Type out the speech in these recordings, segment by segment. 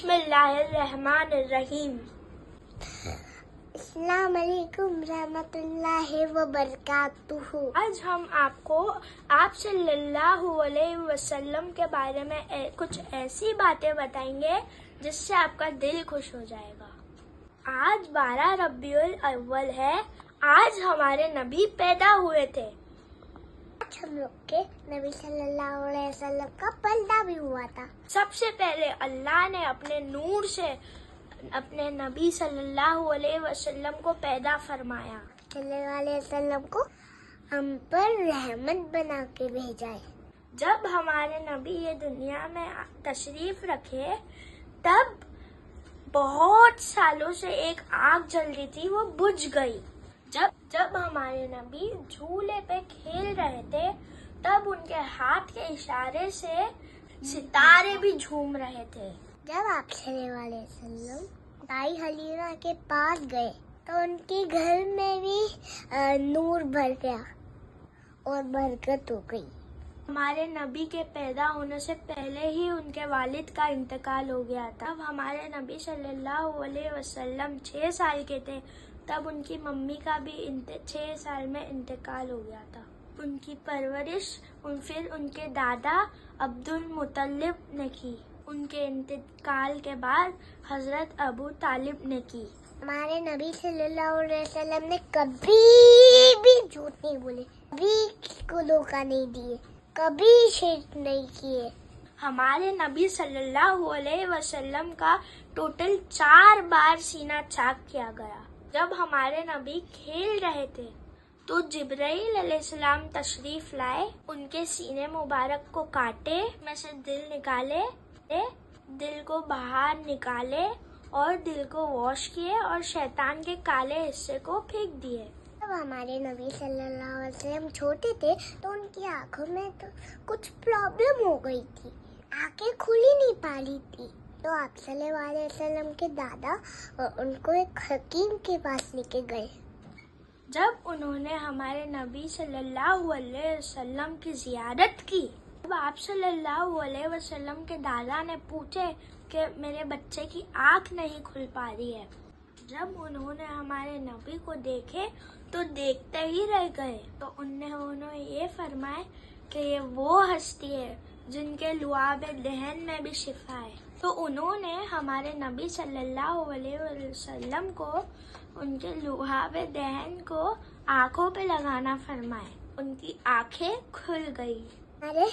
बिस्मिल्लाहिर्रहमानिर्रहीम। अस्सलाम वालेकुम रहमतुल्लाहि व बरकातुहू। आज हम आपको आप सल्लल्लाहु अलैहि वसल्लम के बारे में कुछ ऐसी बातें बताएंगे जिससे आपका दिल खुश हो जाएगा। आज 12 रबीउल अव्वल है। आज हमारे नबी पैदा हुए थे। आज हम लोग के नबी सल्लल्लाहु अलैहि वसल्लम का पर्दा भी हुआ था। सबसे पहले अल्लाह ने अपने नूर से अपने नबी सल्लल्लाहु अलैहि वसल्लम को पैदा फरमाया। सल्लल्लाहु अलैहि वसल्लम को हम पर रहमत बना के भेजा है। जब हमारे नबी ये दुनिया में तशरीफ रखे तब बहुत सालों से एक आग जल रही थी, वो बुझ गई। जब हमारे नबी झूले पे खेल रहे थे तब उनके हाथ के इशारे से सितारे भी झूम रहे थे। जब आप सल्लल्लाहु अलैहि वसल्लम दाई हलीमा के पास गए तो उनके घर में भी नूर भर गया और बरकत हो गई। हमारे नबी के पैदा होने से पहले ही उनके वालिद का इंतकाल हो गया था। तब हमारे नबी सल्लल्लाहु अलैहि वसल्लम 6 साल के थे, तब उनकी मम्मी का भी 6 साल में इंतकाल हो गया था। उनकी परवरिश फिर उनके दादा अब्दुल मुत्तलिब ने की। उनके इंतकाल के बाद हजरत अबू तालिब ने की। हमारे नबी सल्लल्लाहु अलैहि वसल्लम ने कभी भी झूठ नहीं बोले, कभी किसी को धोखा नहीं दिए, कभी शिर्क नहीं किए। हमारे नबी सल्लल्लाहु अलैहि वसल्लम का टोटल 4 बार सीना चाक किया गया। जब हमारे नबी खेल रहे थे तो जिब्राइल अलैहिस्सलाम तशरीफ लाए, उनके सीने मुबारक को काटे, में से दिल निकाले, दिल को बाहर निकाले और दिल को वॉश किए और शैतान के काले हिस्से को फेंक दिए। जब हमारे नबी सल्लल्लाहु अलैहि वसल्लम छोटे थे तो उनकी आंखों में तो कुछ प्रॉब्लम हो गई थी, आंखें खुली नहीं पा रही थी। तो आप सल्लल्लाहु अलैहि वसल्लम के दादा उनको एक हकीम के पास लेके गए। जब उन्होंने हमारे नबी सल्लल्लाहु अलैहि वसल्लम की जियारत की, तब आप सल्लल्लाहु अलैहि वसल्लम के दादा ने पूछे कि मेरे बच्चे की आंख नहीं खुल पा रही है। जब उन्होंने हमारे नबी को देखे तो देखते ही रह गए। तो उन्होंने ये फरमाया कि ये वो हस्ती है जिनके लुआब दहन में भी शिफा है। तो उन्होंने हमारे नबी सल्लल्लाहु अलैहि वसल्लम को उनके लुआब दहन को आंखों पे लगाना फरमाए। उनकी आंखें खुल गई। अरे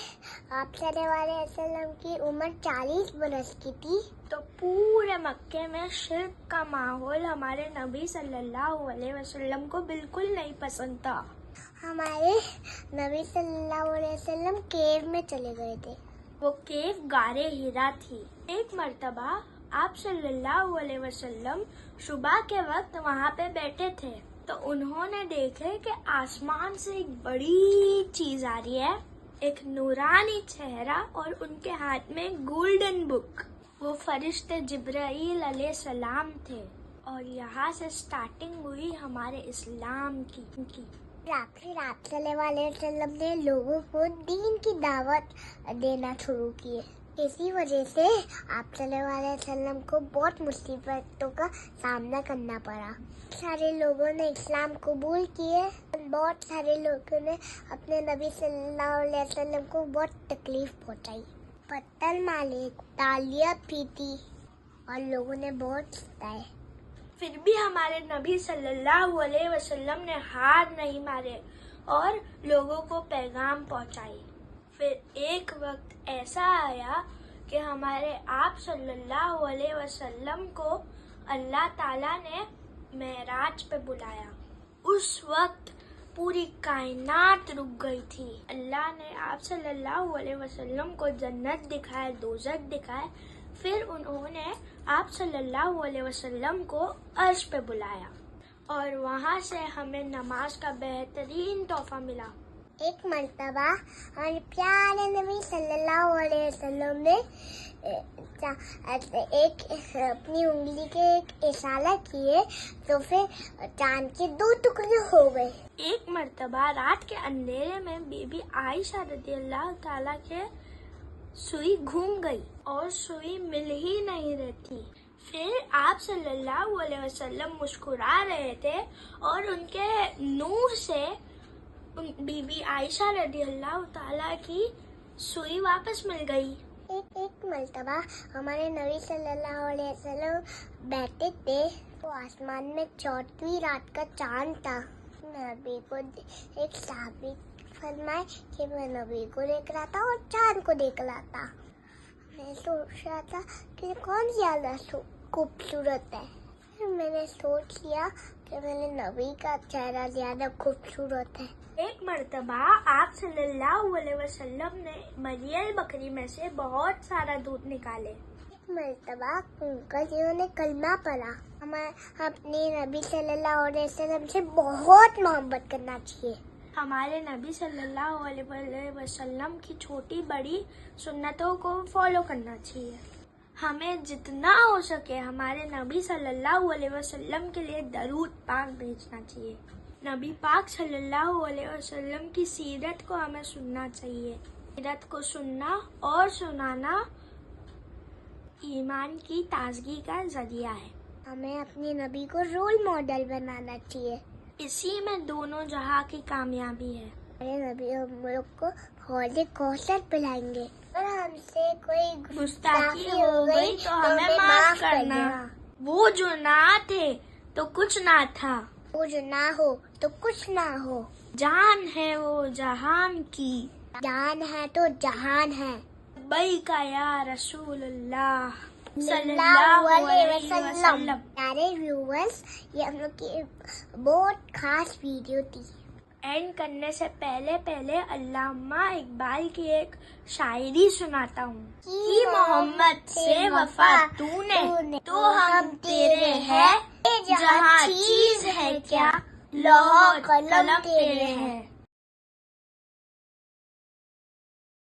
आप सल्लल्लाहु अलैहि वसल्लम की उम्र 40 बरस की थी। तो पूरे मक्के में शिर्क का माहौल हमारे नबी सल्लल्लाहु अलैहि वसल्लम को बिल्कुल नहीं पसंद था। हमारे नबी सल्लल्लाहु अलैहि वसल्लम केव में चले गए थे। वो केव गारे हीरा थी। एक मर्तबा आप सल्लल्लाहु अलैहि वसल्लम सुबह के वक्त वहाँ पे बैठे थे तो उन्होंने देखे कि आसमान से एक बड़ी चीज आ रही है, एक नूरानी चेहरा और उनके हाथ में गोल्डन बुक। वो फरिश्ते जिब्राइल अलैहिस्सलाम थे और यहाँ से स्टार्टिंग हुई हमारे इस्लाम की। फिर आप सल्लल्लाहु अलैहि वसल्लम ने लोगों को दीन की दावत देना शुरू किए। इसी वजह से आप सल्लल्लाहु अलैहि वसल्लम को बहुत मुसीबतों का सामना करना पड़ा। सारे लोगों ने इस्लाम कबूल किए, बहुत सारे लोगों ने अपने नबी सल्लल्लाहु अलैहि वसल्लम को बहुत तकलीफ पहुंचाई, पत्थर मारे, तालियां पीटी और लोगों ने बहुत सताए। फिर भी हमारे नबी सल्लल्लाहु अलैहि वसल्लम ने हार नहीं मारे और लोगों को पैगाम पहुंचाई। फिर एक वक्त ऐसा आया कि हमारे आप सल्लल्लाहु अलैहि वसल्लम को अल्लाह ताला ने मेराज पे बुलाया। उस वक्त पूरी कायनात रुक गई थी। अल्लाह ने आप सल्लल्लाहु अलैहि वसल्लम को जन्नत दिखाए, दोज़ख दिखाए। फिर उन्होंने आप सल्लल्लाहु अलैहि वसल्लम को अर्श पे बुलाया और वहाँ से हमें नमाज का बेहतरीन तोहफा मिला। एक मर्तबा हमारे प्यारे नबी सल्लल्लाहु अलैहि वसल्लम ने एक अपनी उंगली के एक इशारा किए तो फिर चांद के 2 टुकड़े हो गए। एक मर्तबा रात के अंधेरे में बीबी आयशा रज़ियल्लाहु ताला के सुई घूम गई اور سوئی مل ہی نہیں رہی تھی۔ پھر آپ صلی اللہ علیہ وسلم مسکرا رہے تھے اور ان کے نور سے بی بی عائشہ رضی اللہ تعالیٰ کی سوئی واپس مل گئی۔ ایک مرتبہ ہمارے نبی صلی اللہ علیہ وسلم بیٹھے تھے تو آسمان میں 4ویں رات کا چاند تھا۔ نبی کو ایک صحابی فرمائے کہ میں نبی کو دیکھ رہا تھا اور چاند کو دیکھ رہا تھا۔ میں سوچ رہا تھا کہ کون زیادہ خوبصورت ہے۔ پھر میں نے سوچ لیا کہ میرے نبی کا چہرہ زیادہ خوبصورت ہے۔ ایک مرتبہ آپ صلی اللہ علیہ وسلم نے مریل بکری میں سے بہت سارا دودھ نکالے۔ ایک مرتبہ انکل جنہوں نے کلمہ پڑھا۔ ہمیں اپنے نبی صلی اللہ علیہ وسلم سے بہت محبت کرنا چاہیے۔ ہمارے نبی صلی اللہ علیہ وسلم کی چھوٹی بڑی سنتوں کو فالو کرنا چاہیے۔ ہمیں جتنا ہو سکے ہمارے نبی صلی اللہ علیہ وسلم کے لیے درود پاک بھیجنا چاہیے۔ نبی پاک صلی اللہ علیہ وسلم کی سیرت کو ہمیں سننا چاہیے۔ سیرت کو سننا اور سنانا ایمان کی تازگی کا ذریعہ ہے۔ ہمیں اپنے نبی کو رول ماڈل بنانا چاہیے۔ اسی میں دونوں جہاں کی کامیابی ہے۔ ہمارے نبی ہم لوگ کو حوض کوثر پلائیں گے۔ اگر ہم سے کوئی گستاخی ہو گئی تو ہمیں معاف کرنا۔ وہ جو نہ تھے تو کچھ نہ تھا، وہ جو نہ ہو تو کچھ نہ ہو۔ جان ہے وہ جہان کی، جان ہے تو جہان ہے۔ لبیک یا رسول اللہ صلی اللہ علیہ وسلم۔ پیارے ویورز، یہ ہم لوگ کی بہت خاص ویڈیو تھی۔ اینڈ کرنے سے پہلے علامہ اقبال کی ایک شاعری سناتا ہوں۔ کہ محمد سے وفا تو نے تو ہم تیرے ہیں، جہاں چیز ہے کیا لوح قلم تیرے ہیں۔